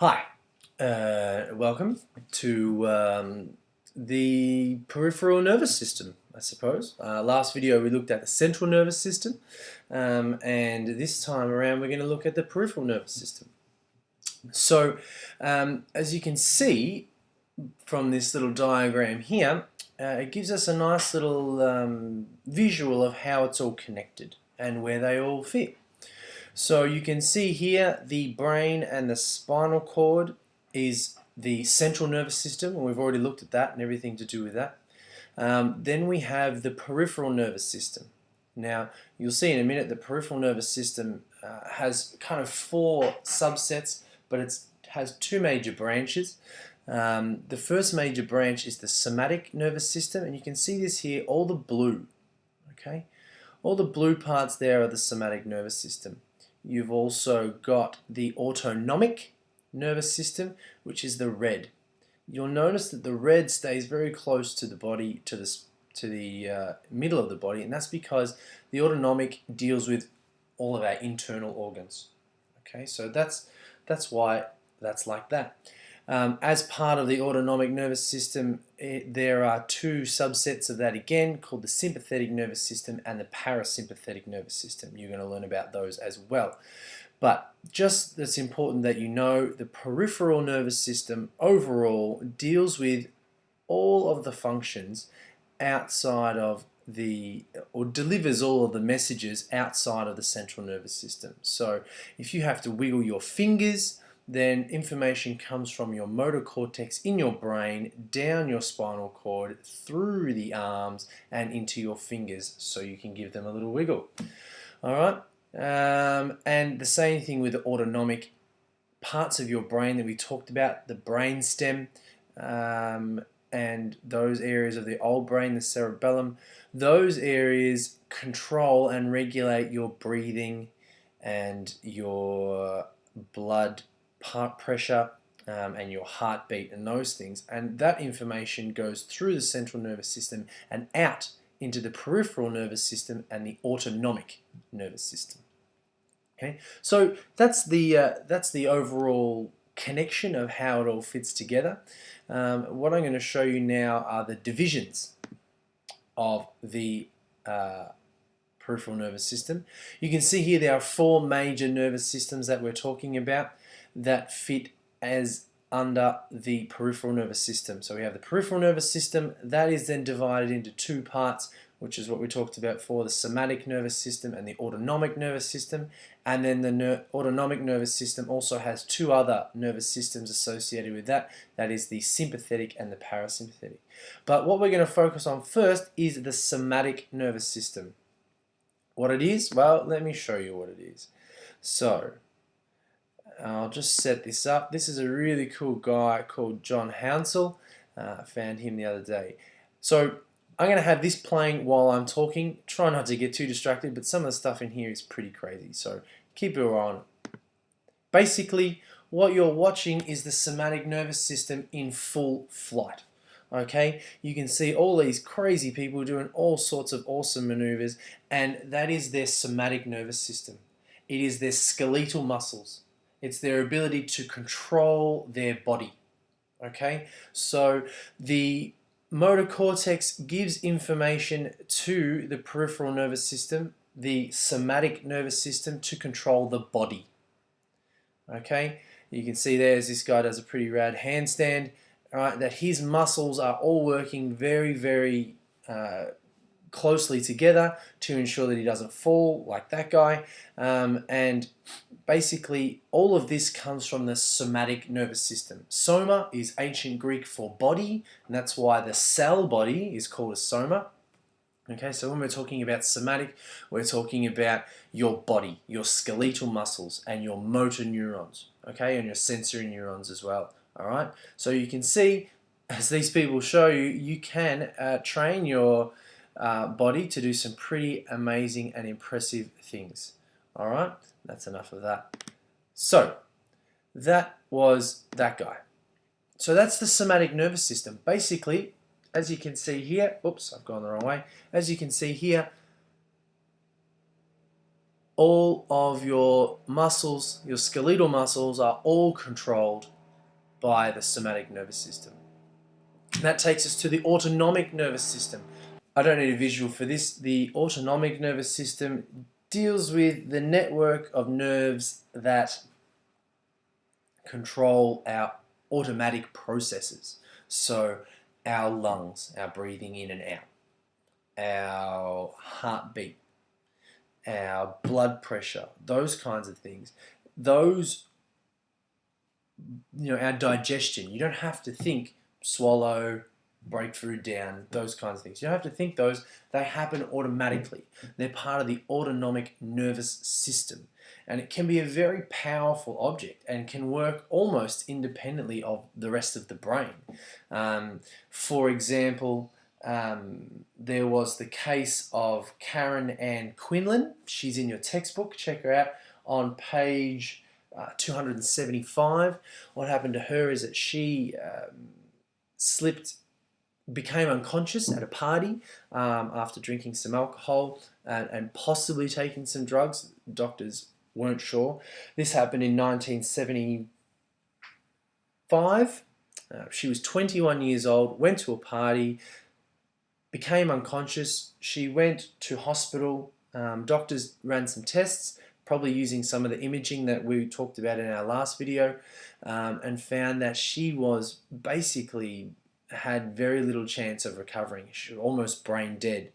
Hi, welcome to the peripheral nervous system, I suppose. Last video we looked at the central nervous system, and this time around we're going to look at the peripheral nervous system. So, as you can see from this little diagram here, it gives us a nice little visual of how it's all connected and where they all fit. So you can see here the brain and the spinal cord is the central nervous system, and we've already looked at that and everything to do with that. Then we have the peripheral nervous system. Now you'll see in a minute the peripheral nervous system has kind of four subsets, but it has two major branches. The first major branch is the somatic nervous system, and you can see this here, all the blue. Okay, all the blue parts there are the somatic nervous system. You've also got the autonomic nervous system, which is the red. You'll notice that the red stays very close to the body, to the middle of the body, and that's because the autonomic deals with all of our internal organs. Okay, so that's why that's like that. As part of the autonomic nervous system, there are two subsets of that again, called the sympathetic nervous system and the parasympathetic nervous system. You're going to learn about those as well. But just it's important that you know the peripheral nervous system overall deals with all of the functions outside of or delivers all of the messages outside of the central nervous system. So if you have to wiggle your fingers, then information comes from your motor cortex in your brain, down your spinal cord, through the arms, and into your fingers, so you can give them a little wiggle. Alright? And the same thing with the autonomic parts of your brain that we talked about, the brain stem, and those areas of the old brain, the cerebellum. Those areas control and regulate your breathing and your blood pressure and your heartbeat and those things, and that information goes through the central nervous system and out into the peripheral nervous system and the autonomic nervous system. Okay, so that's the overall connection of how it all fits together. What I'm going to show you now are the divisions of the peripheral nervous system. You can see here there are four major nervous systems that we're talking about that fit as under the peripheral nervous system. So we have the peripheral nervous system that is then divided into two parts, which is what we talked about for the somatic nervous system and the autonomic nervous system. And then the autonomic nervous system also has two other nervous systems associated with that. That is the sympathetic and the parasympathetic. But what we're going to focus on first is the somatic nervous system. What it is? Well, let me show you what it is. So I'll just set this up. This is a really cool guy called John Hounsell. I found him the other day. So I'm going to have this playing while I'm talking. Try not to get too distracted, but some of the stuff in here is pretty crazy. So keep your eye on it. Basically, what you're watching is the somatic nervous system in full flight. Okay, you can see all these crazy people doing all sorts of awesome maneuvers, and that is their somatic nervous system. It is their skeletal muscles. It's their ability to control their body. Okay, so the motor cortex gives information to the peripheral nervous system, the somatic nervous system, to control the body. Okay, you can see there's this guy does a pretty rad handstand. All right, that his muscles are all working very, very closely together to ensure that he doesn't fall like that guy. And basically, all of this comes from the somatic nervous system. Soma is ancient Greek for body, and that's why the cell body is called a soma. Okay, so when we're talking about somatic, we're talking about your body, your skeletal muscles, and your motor neurons, okay, and your sensory neurons as well. All right, so you can see, as these people show you, you can train your body to do some pretty amazing and impressive things. All right, that's enough of that. So that was that guy. So that's the somatic nervous system. Basically, as you can see here, oops, I've gone the wrong way. As you can see here, all of your muscles, your skeletal muscles, are all controlled by the somatic nervous system. That takes us to the autonomic nervous system. I don't need a visual for this. The autonomic nervous system deals with the network of nerves that control our automatic processes. So our lungs, our breathing in and out, our heartbeat, our blood pressure, those kinds of things. Those, our digestion. You don't have to think swallow, break food down, those kinds of things. You don't have to think those. They happen automatically. They're part of the autonomic nervous system. And it can be a very powerful object and can work almost independently of the rest of the brain. For example, there was the case of Karen Ann Quinlan. She's in your textbook. Check her out on page 275. What happened to her is that she became unconscious at a party after drinking some alcohol and possibly taking some drugs. Doctors weren't sure. This happened in 1975. She was 21 years old, went to a party, became unconscious. She went to hospital. Doctors ran some tests, probably using some of the imaging that we talked about in our last video, and found that she was basically had very little chance of recovering. She was almost brain dead.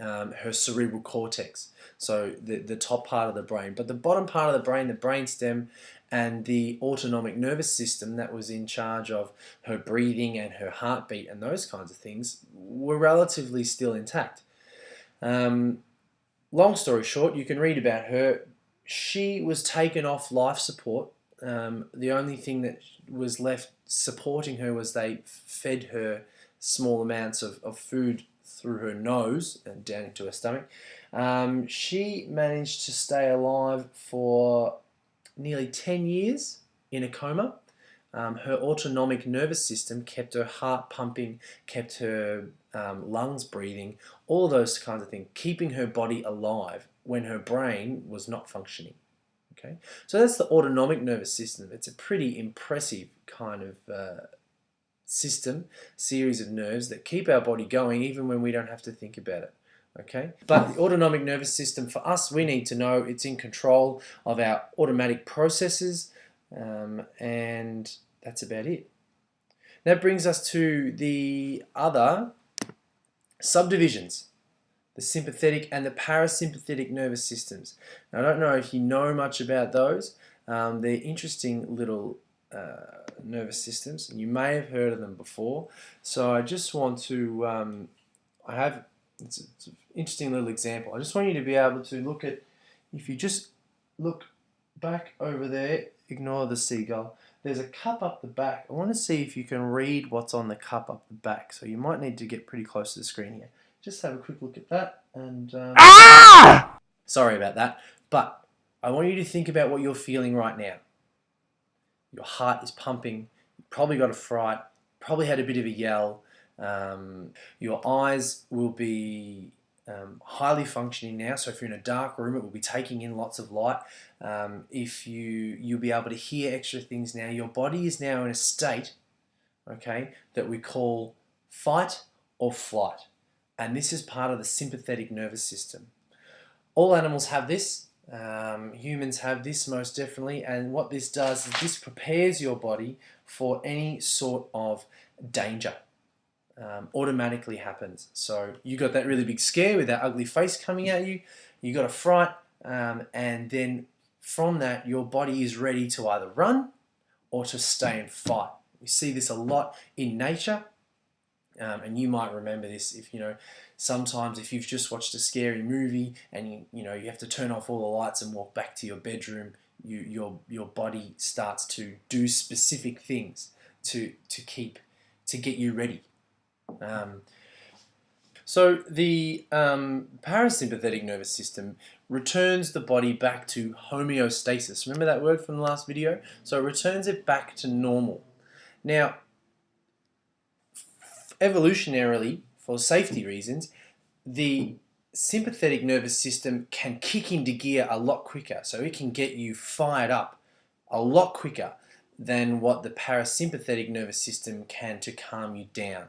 Her cerebral cortex, so the top part of the brain, but the bottom part of the brain, the brainstem, and the autonomic nervous system that was in charge of her breathing and her heartbeat and those kinds of things were relatively still intact. Long story short, you can read about her. She was taken off life support. The only thing that was left supporting her was they fed her small amounts of food through her nose and down into her stomach. She managed to stay alive for nearly 10 years in a coma. Her autonomic nervous system kept her heart pumping, kept her lungs breathing, all those kinds of things, keeping her body alive when her brain was not functioning. Okay, so that's the autonomic nervous system. It's a pretty impressive kind of series of nerves that keep our body going even when we don't have to think about it. Okay, but the autonomic nervous system, for us, we need to know it's in control of our automatic processes, and that's about it. That brings us to the other subdivisions, the sympathetic and the parasympathetic nervous systems. Now, I don't know if you know much about those. They're interesting little nervous systems, and you may have heard of them before. So I just want to, it's an interesting little example. I just want you to be able to look at, if you just look back over there, ignore the seagull, there's a cup up the back. I want to see if you can read what's on the cup up the back. So you might need to get pretty close to the screen here. Just have a quick look at that. And sorry about that, but I want you to think about what you're feeling right now. Your heart is pumping, you probably got a fright, probably had a bit of a yell. Your eyes will be highly functioning now, so if you're in a dark room, it will be taking in lots of light. You'll be able to hear extra things now. Your body is now in a state, okay, that we call fight or flight, and this is part of the sympathetic nervous system. All animals have this. Humans have this most definitely, and what this does is this prepares your body for any sort of danger. Automatically happens. So you got that really big scare with that ugly face coming at you, you got a fright, and then from that your body is ready to either run or to stay and fight. We see this a lot in nature, and you might remember this if sometimes if you've just watched a scary movie and you have to turn off all the lights and walk back to your bedroom, your body starts to do specific things to get you ready. So the parasympathetic nervous system returns the body back to homeostasis. Remember that word from the last video? So it returns it back to normal. Now, evolutionarily, for safety reasons, the sympathetic nervous system can kick into gear a lot quicker, so it can get you fired up a lot quicker than what the parasympathetic nervous system can to calm you down.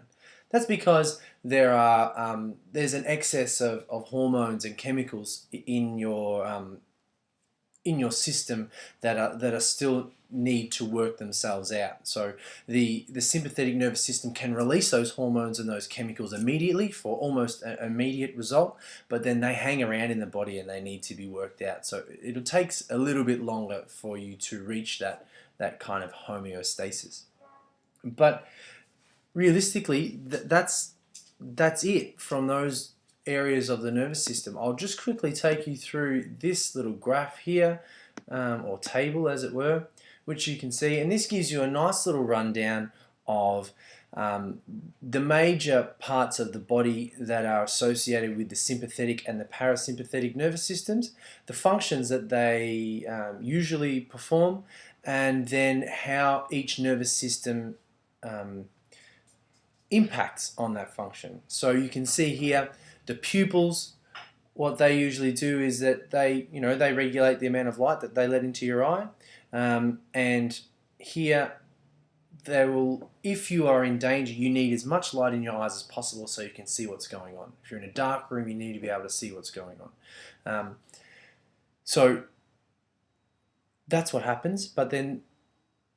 That's because there's an excess of hormones and chemicals in your system that are still need to work themselves out. So the sympathetic nervous system can release those hormones and those chemicals immediately for almost an immediate result, but then they hang around in the body and they need to be worked out. So it takes a little bit longer for you to reach that kind of homeostasis. But realistically, that's it from those areas of the nervous system. I'll just quickly take you through this little graph here, or table as it were, which you can see, and this gives you a nice little rundown of the major parts of the body that are associated with the sympathetic and the parasympathetic nervous systems, the functions that they usually perform, and then how each nervous system impacts on that function. So you can see here the pupils. What they usually do is that they regulate the amount of light that they let into your eye, and here they will, if you are in danger, you need as much light in your eyes as possible so you can see what's going on. If you're in a dark room, you need to be able to see what's going on. So that's what happens, but then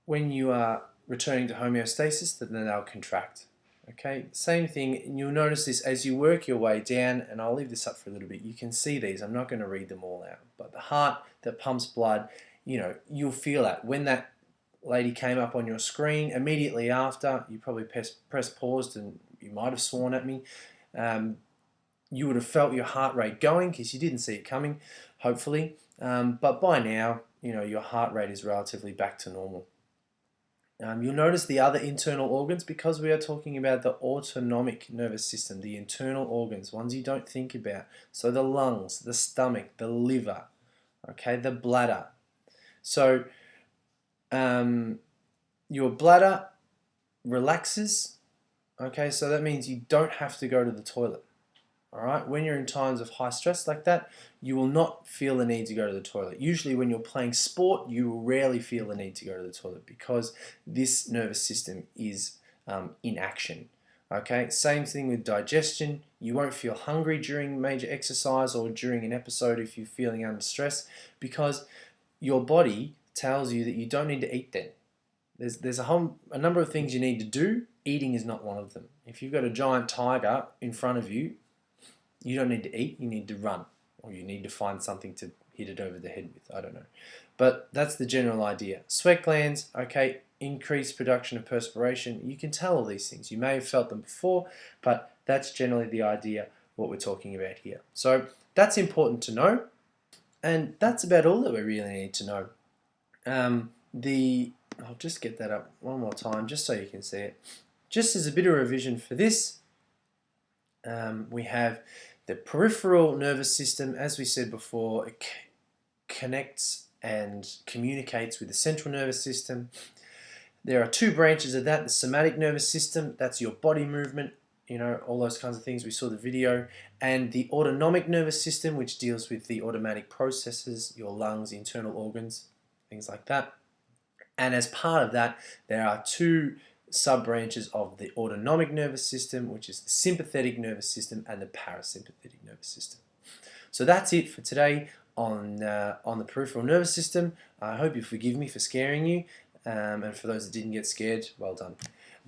when you are returning to homeostasis, then they'll contract. Okay, same thing, and you'll notice this as you work your way down, and I'll leave this up for a little bit. You can see these, I'm not going to read them all out, but the heart that pumps blood, you'll feel that. When that lady came up on your screen, immediately after, you probably pressed pause and you might have sworn at me. You would have felt your heart rate going because you didn't see it coming, hopefully. But by now, your heart rate is relatively back to normal. You'll notice the other internal organs, because we are talking about the autonomic nervous system, the internal organs, ones you don't think about. So the lungs, the stomach, the liver, okay, the bladder. So your bladder relaxes, okay, so that means you don't have to go to the toilet. Alright, when you're in times of high stress like that, you will not feel the need to go to the toilet. Usually when you're playing sport, you will rarely feel the need to go to the toilet because this nervous system is in action. Okay, same thing with digestion. You won't feel hungry during major exercise or during an episode if you're feeling under stress, because your body tells you that you don't need to eat then. There's a number of things you need to do. Eating is not one of them. If you've got a giant tiger in front of you, you don't need to eat, you need to run, or you need to find something to hit it over the head with, I don't know. But that's the general idea. Sweat glands, okay, increased production of perspiration. You can tell all these things. You may have felt them before, but that's generally the idea, what we're talking about here. So that's important to know, and that's about all that we really need to know. I'll just get that up one more time just so you can see it. Just as a bit of revision for this, we have the peripheral nervous system. As we said before, it connects and communicates with the central nervous system. There are two branches of that. The somatic nervous system, that's your body movement, all those kinds of things. We saw the video. And the autonomic nervous system, which deals with the automatic processes, your lungs, internal organs, things like that. And as part of that, there are two sub-branches of the autonomic nervous system, which is the sympathetic nervous system and the parasympathetic nervous system. So that's it for today on the peripheral nervous system. I hope you forgive me for scaring you, and for those that didn't get scared, well done.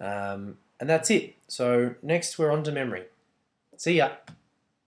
And that's it. So next we're on to memory. See ya.